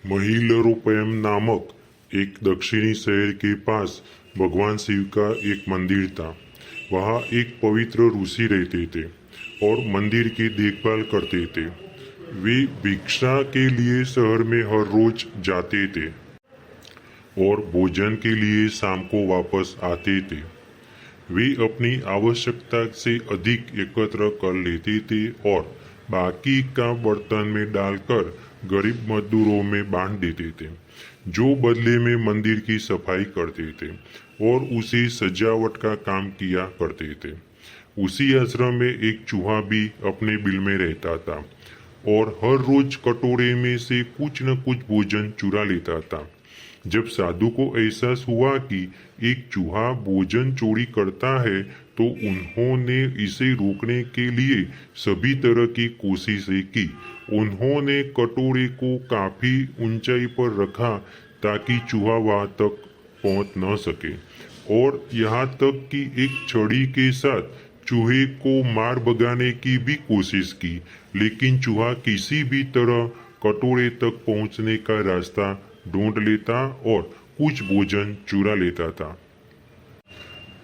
महिलरोपयम नामक एक दक्षिणी शहर के पास भगवान शिव का एक मंदिर था। वहाँ एक पवित्र ऋषि रहते थे और मंदिर की देखभाल करते थे। वे भिक्षा के लिए शहर में हर रोज जाते थे और भोजन के लिए शाम को वापस आते थे। वे अपनी आवश्यकता से अधिक एकत्र कर लेते थे और बाकी का बर्तन में डालकर गरीब मजदूरों में बांट देते थे, जो बदले में मंदिर की सफाई करते थे और उसी सजावट का काम किया करते थे। उसी आश्रम में एक चूहा भी अपने बिल में रहता था और हर रोज कटोरे में से कुछ न कुछ भोजन चुरा लेता था। जब साधु को एहसास हुआ कि एक चूहा भोजन चोरी करता है, तो उन्होंने इसे रोकने के लिए सभी तरह की कोशिशें की। उन्होंने कटोरे को काफी ऊंचाई पर रखा ताकि चूहा वहां तक पहुंच न सके, और यहाँ तक कि एक छड़ी के साथ चूहे को मार भगाने की भी कोशिश की, लेकिन चूहा किसी भी तरह कटोरे तक पहुंचने का रास्ता ढूंढ लेता और कुछ भोजन चुरा लेता था।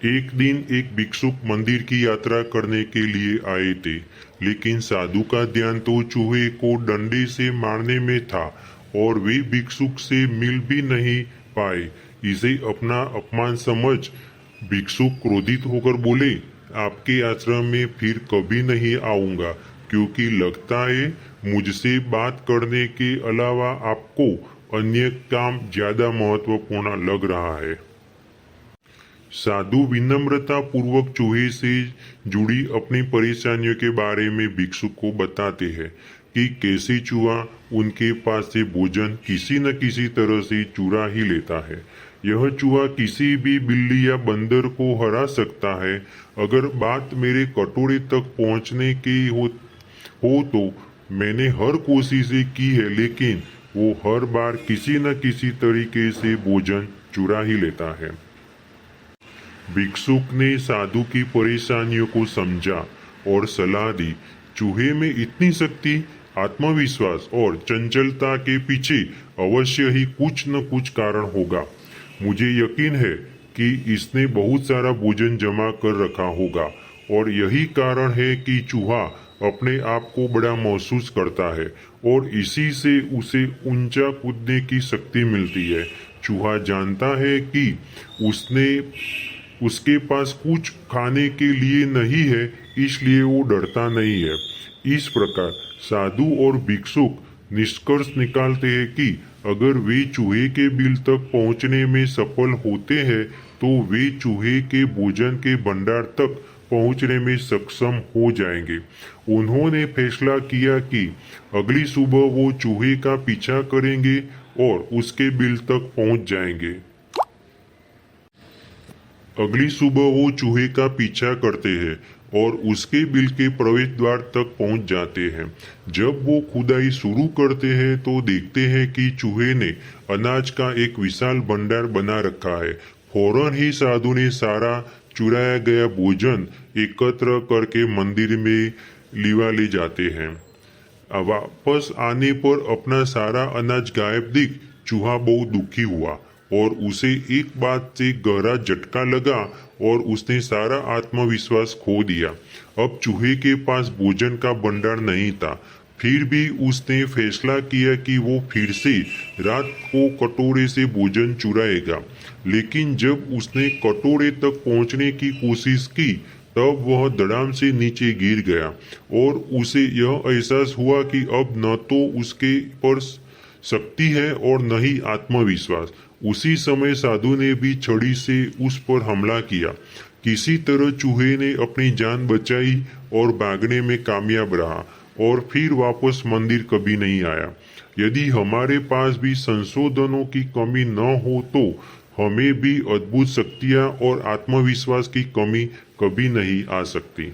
एक दिन एक भिक्षुक मंदिर की यात्रा करने के लिए आए थे, लेकिन साधु का ध्यान तो चूहे को डंडे से मारने में था और वे भिक्षुक से मिल भी नहीं पाए। इसे अपना अपमान समझ भिक्षुक क्रोधित होकर बोले, आपके आश्रम में फिर कभी नहीं आऊंगा, क्योंकि लगता है मुझसे बात करने के अलावा आपको अन्य काम ज्यादा महत्वपूर्ण लग रहा है। साधु विनम्रता पूर्वक चूहे से जुड़ी अपनी परेशानियों के बारे में भिक्षुक को बताते हैं कि कैसे चूहा उनके पास से भोजन किसी न किसी तरह से चुरा ही लेता है। यह चूहा किसी भी बिल्ली या बंदर को हरा सकता है। अगर बात मेरे कटोरे तक पहुंचने की हो तो मैंने हर कोशिश की है, लेकिन वो हर बार किसी न किसी तरीके से भोजन चुरा ही लेता है। भिक्षुक ने साधु की परेशानियों को समझा और सलाह दी। चूहे में इतनी शक्ति, आत्मविश्वास और चंचलता के पीछे अवश्य ही कुछ न कुछ कारण होगा। मुझे यकीन है कि इसने बहुत सारा भोजन जमा कर रखा होगा और यही कारण है कि चूहा अपने आप को बड़ा महसूस करता है और इसी से उसे ऊंचा कूदने की शक्ति मिलती है। चूहा जानता है कि उसके पास कुछ खाने के लिए नहीं है, इसलिए वो डरता नहीं है। इस प्रकार साधु और भिक्षुक निष्कर्ष निकालते हैं कि अगर वे चूहे के बिल तक पहुंचने में सफल होते हैं, तो वे चूहे के भोजन के भंडार तक पहुंचने में सक्षम हो जाएंगे। उन्होंने फैसला किया कि अगली सुबह वो चूहे का पीछा करेंगे और उसके बिल तक पहुंच जाएंगे। अगली सुबह वो चूहे का पीछा करते हैं और उसके बिल के प्रवेश द्वार तक पहुंच जाते हैं। जब वो खुदाई शुरू करते हैं तो देखते हैं कि चूहे ने अनाज का एक विशाल भंडार बना रखा है। फौरन ही साधु ने सारा चुराया गया भोजन एकत्र करके मंदिर में ले जाते हैं। वापस आने पर अपना सारा अनाज गायब देख चूहा बहुत दुखी हुआ और उसे एक बात से गहरा झटका लगा और उसने सारा आत्मविश्वास खो दिया। अब चूहे के पास भोजन का भंडार नहीं था। फिर भी उसने फैसला किया कि वो फिर से रात को कटोरे से भोजन चुराएगा, लेकिन जब उसने कटोरे तक पहुंचने की कोशिश की, तब वह धड़ाम से नीचे गिर गया और उसे यह एहसास हुआ कि अब न तो उसके पर शक्ति है और न ही आत्मविश्वास। उसी समय साधु ने भी छड़ी से उस पर हमला किया। किसी तरह चूहे ने अपनी जान बचाई और भागने में कामयाब रहा और फिर वापस मंदिर कभी नहीं आया। यदि हमारे पास भी संशोधनों की कमी न हो, तो हमें भी अद्भुत शक्तियां और आत्मविश्वास की कमी कभी नहीं आ सकती।